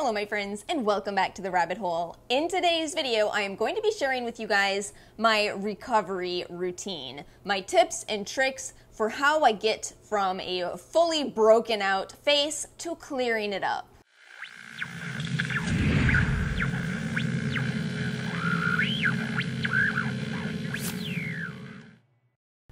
Hello my friends, and welcome back to the rabbit hole. In today's video, I am going to be sharing with you guys my recovery routine, my tips and tricks for how I get from a fully broken out face to clearing it up.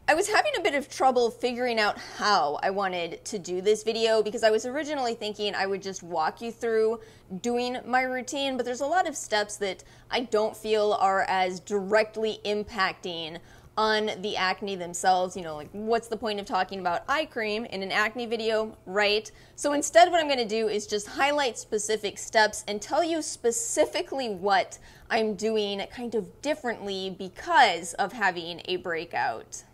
I was having a bit of trouble figuring out how I wanted to do this video because I was originally thinking I would just walk you through doing my routine, but there's a lot of steps that I don't feel are as directly impacting on the acne themselves. You know, like what's the point of talking about eye cream in an acne video, right? So instead what I'm going to do is just highlight specific steps and tell you specifically what I'm doing kind of differently because of having a breakout.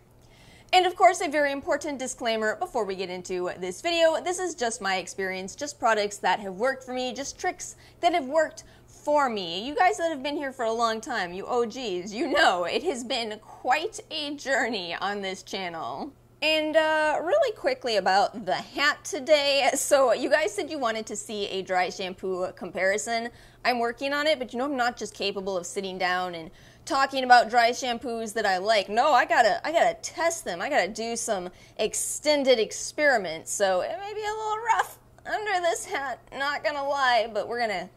And of course, a very important disclaimer before we get into this video, this is just my experience, just products that have worked for me, just tricks that have worked for me. You guys that have been here for a long time, you OGs, you know it has been quite a journey on this channel. And really quickly about the hat today. So you guys said you wanted to see a dry shampoo comparison. I'm working on it, but you know I'm not just capable of sitting down and talking about dry shampoos that I like. No, I gotta test them. I gotta do some extended experiments. So it may be a little rough under this hat, not gonna lie, but we're gonna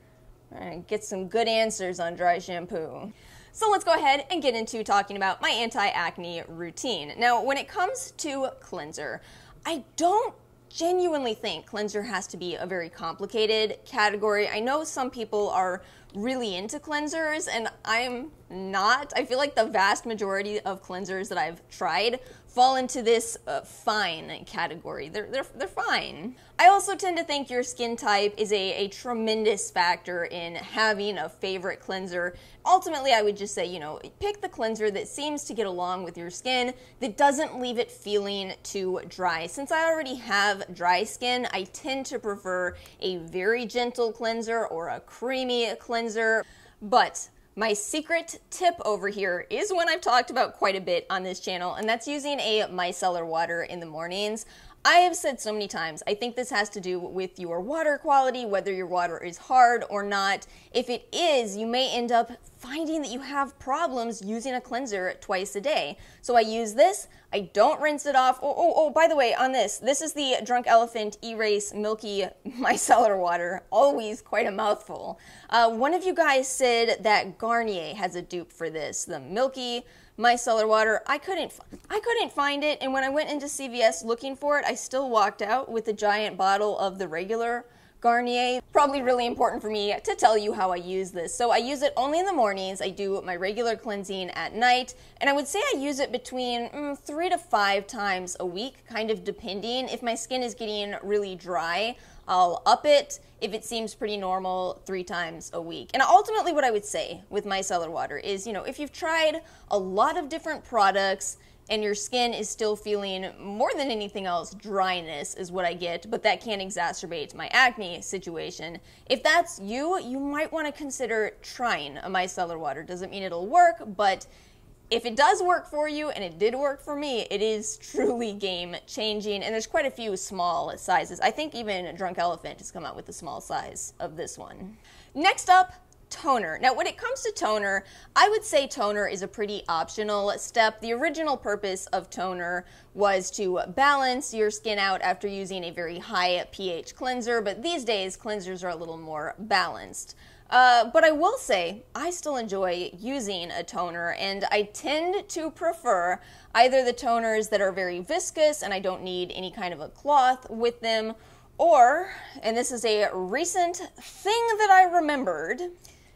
get some good answers on dry shampoo. So let's go ahead and get into talking about my anti-acne routine. Now, when it comes to cleanser, I don't genuinely think cleanser has to be a very complicated category. I know some people are really into cleansers, and I'm not. I feel like the vast majority of cleansers that I've tried fall into this fine category. They're fine. I also tend to think your skin type is a tremendous factor in having a favorite cleanser. Ultimately, I would just say, you know, pick the cleanser that seems to get along with your skin, that doesn't leave it feeling too dry. Since I already have dry skin, I tend to prefer a very gentle cleanser or a creamy cleanser. But my secret tip over here is one I've talked about quite a bit on this channel, and that's using a micellar water in the mornings. I have said so many times, I think this has to do with your water quality, whether your water is hard or not. If it is, you may end up finding that you have problems using a cleanser twice a day. So I use this, I don't rinse it off. Oh, by the way, on this is the Drunk Elephant Erase Milky Micellar Water. Always quite a mouthful. One of you guys said that Garnier has a dupe for this, the Milky Micellar Water. I couldn't find it, and when I went into CVS looking for it, I still walked out with a giant bottle of the regular Garnier. Probably really important for me to tell you how I use this. So I use it only in the mornings. I do my regular cleansing at night, and I would say I use it between 3 to 5 times a week, kind of depending. If my skin is getting really dry, I'll up it. If it seems pretty normal, 3 times a week. And ultimately what I would say with micellar water is, you know, if you've tried a lot of different products and your skin is still feeling, more than anything else, dryness is what I get, but that can exacerbate my acne situation. If that's you, you might want to consider trying a micellar water. Doesn't mean it'll work, but if it does work for you, and it did work for me, it is truly game-changing, and there's quite a few small sizes. I think even Drunk Elephant has come out with the small size of this one. Next up, toner. Now, when it comes to toner, I would say toner is a pretty optional step. The original purpose of toner was to balance your skin out after using a very high pH cleanser, but these days, cleansers are a little more balanced. But I will say, I still enjoy using a toner, and I tend to prefer either the toners that are very viscous and I don't need any kind of a cloth with them, or, and this is a recent thing that I remembered,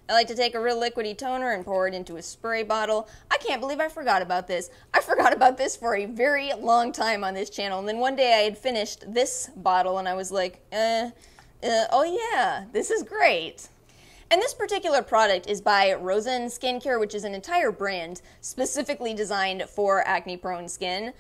I like to take a real liquidy toner and pour it into a spray bottle. I can't believe I forgot about this. I forgot about this for a very long time on this channel, and then one day I had finished this bottle and I was like, oh yeah, this is great. And this particular product is by Rosen Skincare, which is an entire brand specifically designed for acne-prone skin.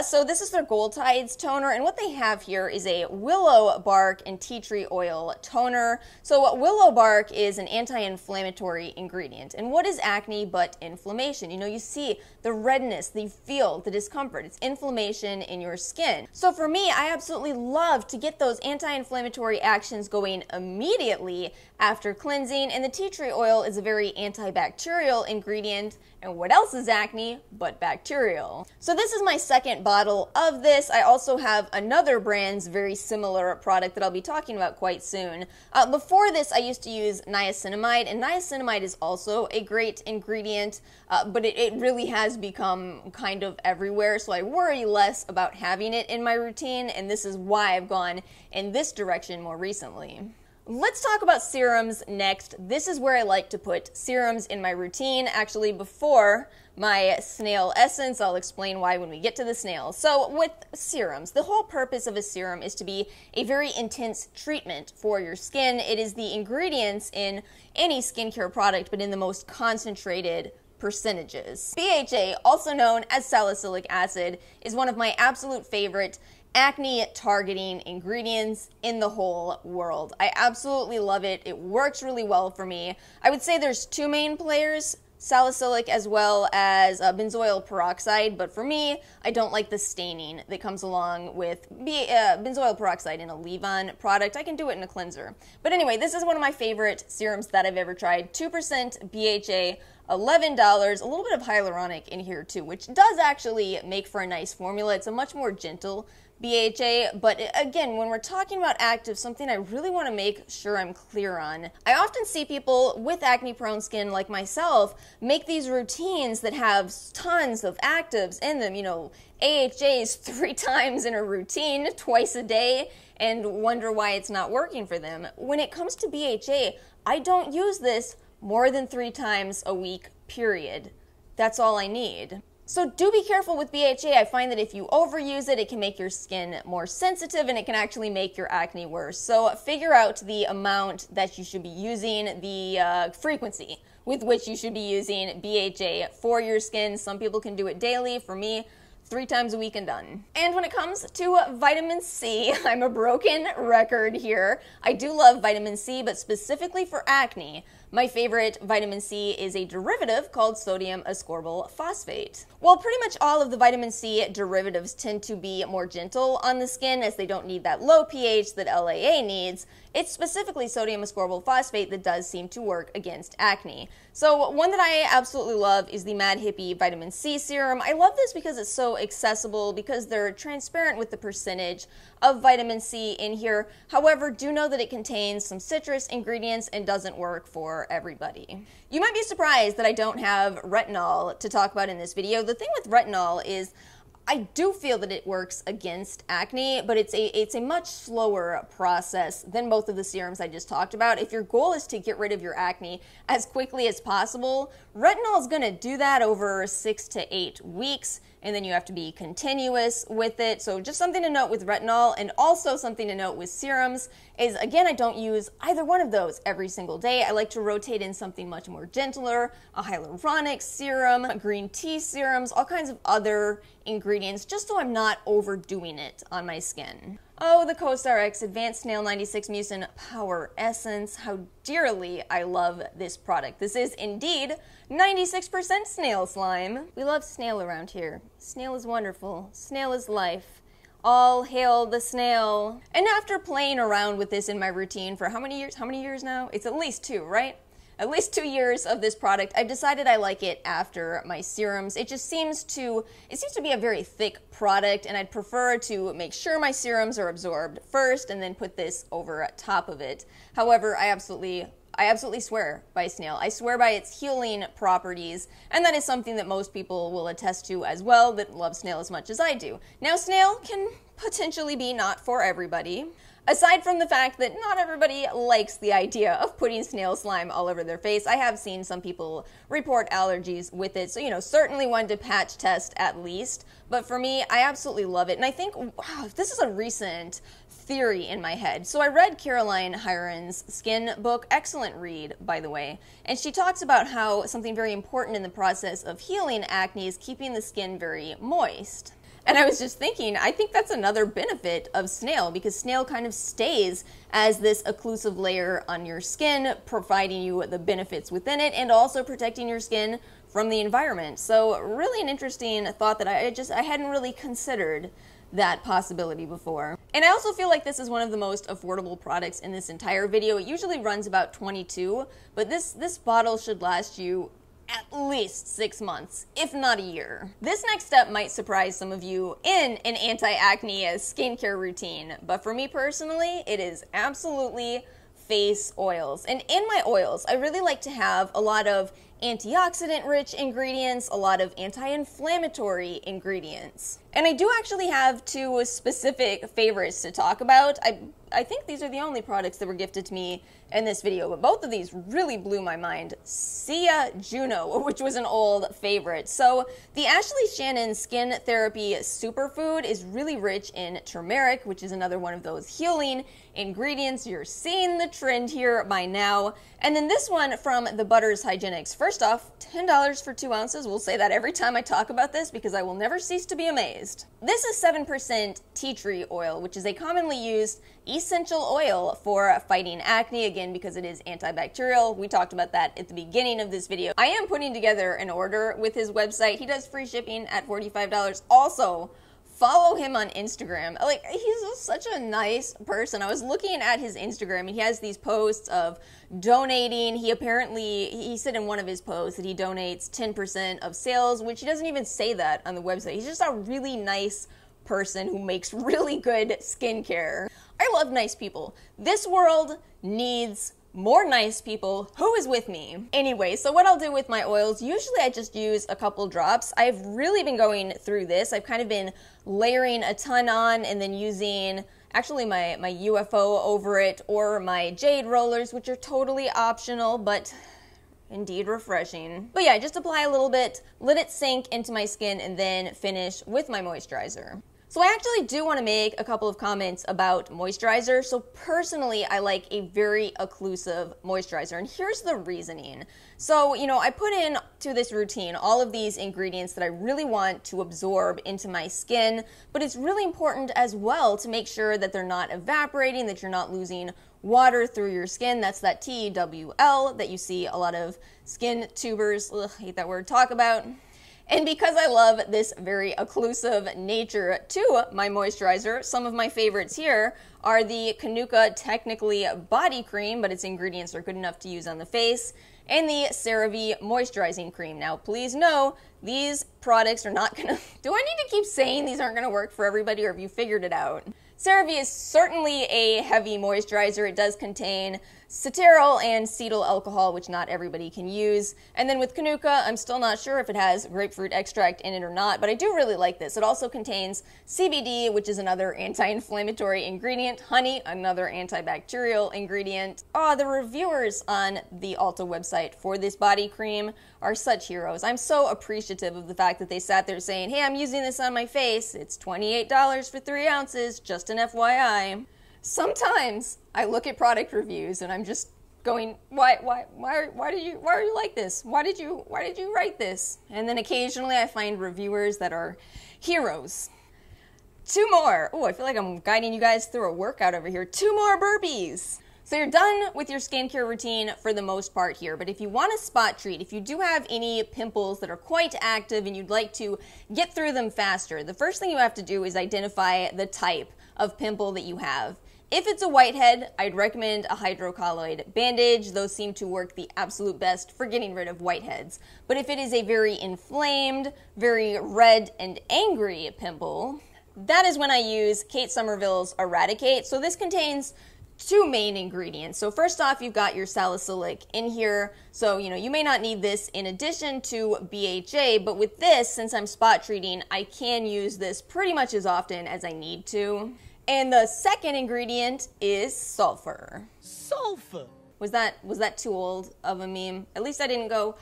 So this is their Gold Tides toner, and what they have here is a willow bark and tea tree oil toner. So willow bark is an anti-inflammatory ingredient, and what is acne but inflammation? You know, you see the redness, you feel the discomfort. It's inflammation in your skin. So for me, I absolutely love to get those anti-inflammatory actions going immediately after cleansing, and the tea tree oil is a very antibacterial ingredient. And what else is acne but bacterial? So this is my second bottle of this. I also have another brand's very similar product that I'll be talking about quite soon. Before this, I used to use niacinamide, and niacinamide is also a great ingredient, but it really has become kind of everywhere, so I worry less about having it in my routine, and this is why I've gone in this direction more recently. Let's talk about serums next. This is where I like to put serums in my routine. Actually, before my snail essence, I'll explain why when we get to the snail. So with serums, the whole purpose of a serum is to be a very intense treatment for your skin. It is the ingredients in any skincare product, but in the most concentrated percentages. BHA, also known as salicylic acid, is one of my absolute favorite acne targeting ingredients in the whole world. I absolutely love it. It works really well for me. I would say there's two main players, salicylic as well as benzoyl peroxide, but for me, I don't like the staining that comes along with benzoyl peroxide in a leave-on product. I can do it in a cleanser. But anyway, this is one of my favorite serums that I've ever tried. 2% BHA, $11, a little bit of hyaluronic in here too, which does actually make for a nice formula. It's a much more gentle BHA, but again, when we're talking about active, something I really want to make sure I'm clear on. I often see people with acne-prone skin like myself make these routines that have tons of actives in them, you know, AHAs 3 times in a routine, twice a day, and wonder why it's not working for them. When it comes to BHA, I don't use this more than 3 times a week, period. That's all I need. So do be careful with BHA. I find that if you overuse it, it can make your skin more sensitive and it can actually make your acne worse. So figure out the amount that you should be using, the frequency with which you should be using BHA for your skin. Some people can do it daily. For me, 3 times a week and done. And when it comes to vitamin C, I'm a broken record here. I do love vitamin C, but specifically for acne, my favorite vitamin C is a derivative called sodium ascorbyl phosphate. While pretty much all of the vitamin C derivatives tend to be more gentle on the skin as they don't need that low pH that LAA needs, it's specifically sodium ascorbyl phosphate that does seem to work against acne. So one that I absolutely love is the Mad Hippie Vitamin C Serum. I love this because it's so accessible, because they're transparent with the percentage of vitamin C in here. However, do know that it contains some citrus ingredients and doesn't work for everybody. You might be surprised that I don't have retinol to talk about in this video. The thing with retinol is I do feel that it works against acne, but it's a much slower process than both of the serums I just talked about. If your goal is to get rid of your acne as quickly as possible, retinol is going to do that over 6 to 8 weeks, and then you have to be continuous with it. So just something to note with retinol, and also something to note with serums is, again, I don't use either one of those every single day. I like to rotate in something much more gentler, a hyaluronic serum, green tea serums, all kinds of other ingredients, just so I'm not overdoing it on my skin. Oh, the CosRX Advanced Snail 96 Mucin Power Essence. How dearly I love this product. This is indeed 96% snail slime. We love snail around here. Snail is wonderful. Snail is life. All hail the snail. And after playing around with this in my routine for how many years? How many years now? It's at least 2, right? At least 2 years of this product. I've decided I like it after my serums. It just seems to be a very thick product, and I'd prefer to make sure my serums are absorbed first and then put this over top of it. However, I absolutely swear by snail. I swear by its healing properties, and that is something that most people will attest to as well that love snail as much as I do. Now, snail can potentially be not for everybody. Aside from the fact that not everybody likes the idea of putting snail slime all over their face, I have seen some people report allergies with it, so, you know, certainly one to patch test at least. But for me, I absolutely love it, and I think, wow, this is a recent theory in my head. So I read Caroline Hyren's Skin book, excellent read, by the way, and she talks about how something very important in the process of healing acne is keeping the skin very moist. And I was just thinking, I think that's another benefit of snail, because snail kind of stays as this occlusive layer on your skin, providing you the benefits within it and also protecting your skin from the environment. So really an interesting thought that I hadn't really considered that possibility before. And I also feel like this is one of the most affordable products in this entire video. It usually runs about $22, but this bottle should last you at least 6 months, if not a year. This next step might surprise some of you in an anti-acne skincare routine, but for me personally, it is absolutely face oils. And in my oils, I really like to have a lot of antioxidant-rich ingredients, a lot of anti-inflammatory ingredients. And I do actually have 2 specific favorites to talk about. I think these are the only products that were gifted to me in this video, but both of these really blew my mind. Sia Juno, which was an old favorite. So the Ashley Shannon Skin Therapy Superfood is really rich in turmeric, which is another one of those healing ingredients. You're seeing the trend here by now. And then this one from the Butters Hygienics. First off, $10 for 2 ounces. We'll say that every time I talk about this because I will never cease to be amazed. This is 7% tea tree oil, which is a commonly used essential oil for fighting acne, again, because it is antibacterial. We talked about that at the beginning of this video. I am putting together an order with his website. He does free shipping at $45. Also, follow him on Instagram. Like, he's just such a nice person. I was looking at his Instagram and he has these posts of donating. He said in one of his posts that he donates 10% of sales, which he doesn't even say that on the website. He's just a really nice person who makes really good skincare. I love nice people. This world needs more nice people. Who is with me? Anyway, so what I'll do with my oils, usually I just use a couple drops. I've really been going through this. I've kind of been layering a ton on and then using actually my UFO over it or my jade rollers, which are totally optional, but indeed refreshing. But yeah, just apply a little bit, let it sink into my skin, and then finish with my moisturizer. So I actually do want to make a couple of comments about moisturizer. So personally, I like a very occlusive moisturizer, and here's the reasoning. So, I put in to this routine all of these ingredients that I really want to absorb into my skin, but it's really important as well to make sure that they're not evaporating, that you're not losing water through your skin. That's that TWL that you see a lot of skin tubers, hate that word, talk about. And because I love this very occlusive nature to my moisturizer, some of my favorites here are the Kanuka Technically Body Cream, but its ingredients are good enough to use on the face, and the CeraVe Moisturizing Cream. Now, please know, these products are not gonna... Do I need to keep saying these aren't gonna work for everybody, or have you figured it out? CeraVe is certainly a heavy moisturizer. It does contain cetearyl and cetyl alcohol, which not everybody can use. And then with Kanuka, I'm still not sure if it has grapefruit extract in it or not, but I do really like this. It also contains CBD, which is another anti-inflammatory ingredient, honey, another antibacterial ingredient. The reviewers on the Ulta website for this body cream are such heroes. I'm so appreciative of the fact that they sat there saying, hey, I'm using this on my face. It's $28 for 3 ounces, just an FYI. Sometimes I look at product reviews and I'm just going, why are you like this? Why did you write this? And then occasionally I find reviewers that are heroes. 2 more. Oh, I feel like I'm guiding you guys through a workout over here. 2 more burpees. So you're done with your skincare routine for the most part here, but if you want to spot treat, if you do have any pimples that are quite active and you'd like to get through them faster, the first thing you have to do is identify the type of pimple that you have. If it's a whitehead, I'd recommend a hydrocolloid bandage. Those seem to work the absolute best for getting rid of whiteheads. But if it is a very inflamed, very red and angry pimple, that is when I use Kate Somerville's Eradicate. So this contains 2 main ingredients. So first off, you've got your salicylic in here. So, you may not need this in addition to BHA, but with this, since I'm spot treating, I can use this pretty much as often as I need to. And the second ingredient is sulfur. Sulfur? Was that too old of a meme? At least I didn't go,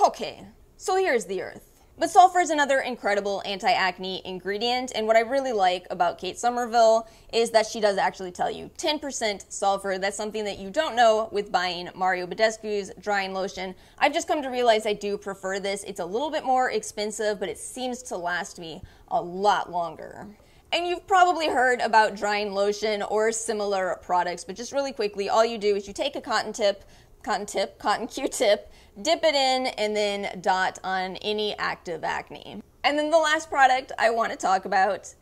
okay. So here's the earth. But sulfur is another incredible anti-acne ingredient, and what I really like about Kate Somerville is that she does actually tell you 10% sulfur. That's something that you don't know with buying Mario Badescu's drying lotion. I've just come to realize I do prefer this. It's a little bit more expensive, but it seems to last me a lot longer. And you've probably heard about drying lotion or similar products, but just really quickly, all you do is you take a cotton Q-tip, dip it in, and then dot on any active acne. And then the last product I want to talk about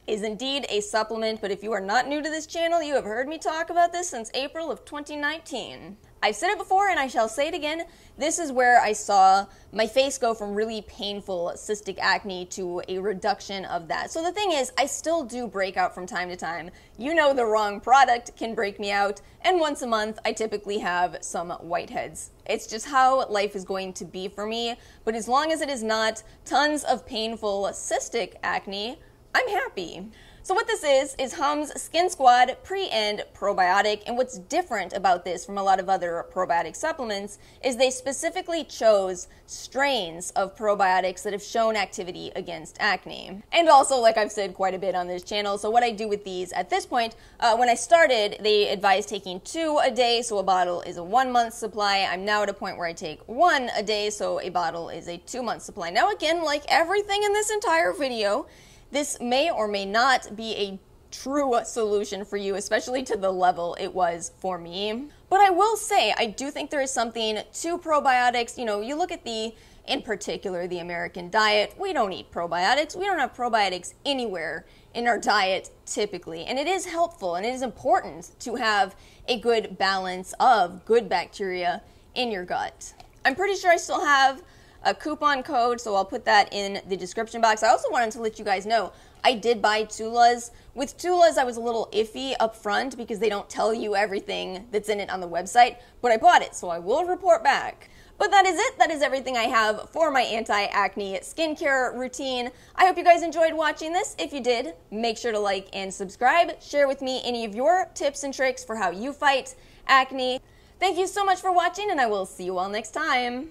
is indeed a supplement, but if you are not new to this channel, you have heard me talk about this since April of 2019. I've said it before and I shall say it again. This is where I saw my face go from really painful cystic acne to a reduction of that. So the thing is, I still do break out from time to time. You know, the wrong product can break me out, and once a month I typically have some whiteheads. It's just how life is going to be for me, but as long as it is not tons of painful cystic acne, I'm happy. So what this is Hum's Skin Squad Pre and Probiotic, and what's different about this from a lot of other probiotic supplements is they specifically chose strains of probiotics that have shown activity against acne. And also, like I've said quite a bit on this channel, so what I do with these at this point, when I started, they advised taking 2 a day, so a bottle is a 1-month supply. I'm now at a point where I take 1 a day, so a bottle is a 2-month supply. Now again, like everything in this entire video, this may or may not be a true solution for you, especially to the level it was for me. But I will say, I do think there is something to probiotics. You know, you look at in particular, the American diet. We don't eat probiotics. We don't have probiotics anywhere in our diet typically. And it is helpful and it is important to have a good balance of good bacteria in your gut. I'm pretty sure I still have a coupon code, so I'll put that in the description box. I also wanted to let you guys know I did buy Tula's. With Tula's, I was a little iffy up front because they don't tell you everything that's in it on the website, but I bought it, so I will report back. But that is it. That is everything I have for my anti-acne skincare routine. I hope you guys enjoyed watching this. If you did, make sure to like and subscribe. Share with me any of your tips and tricks for how you fight acne. Thank you so much for watching, and I will see you all next time.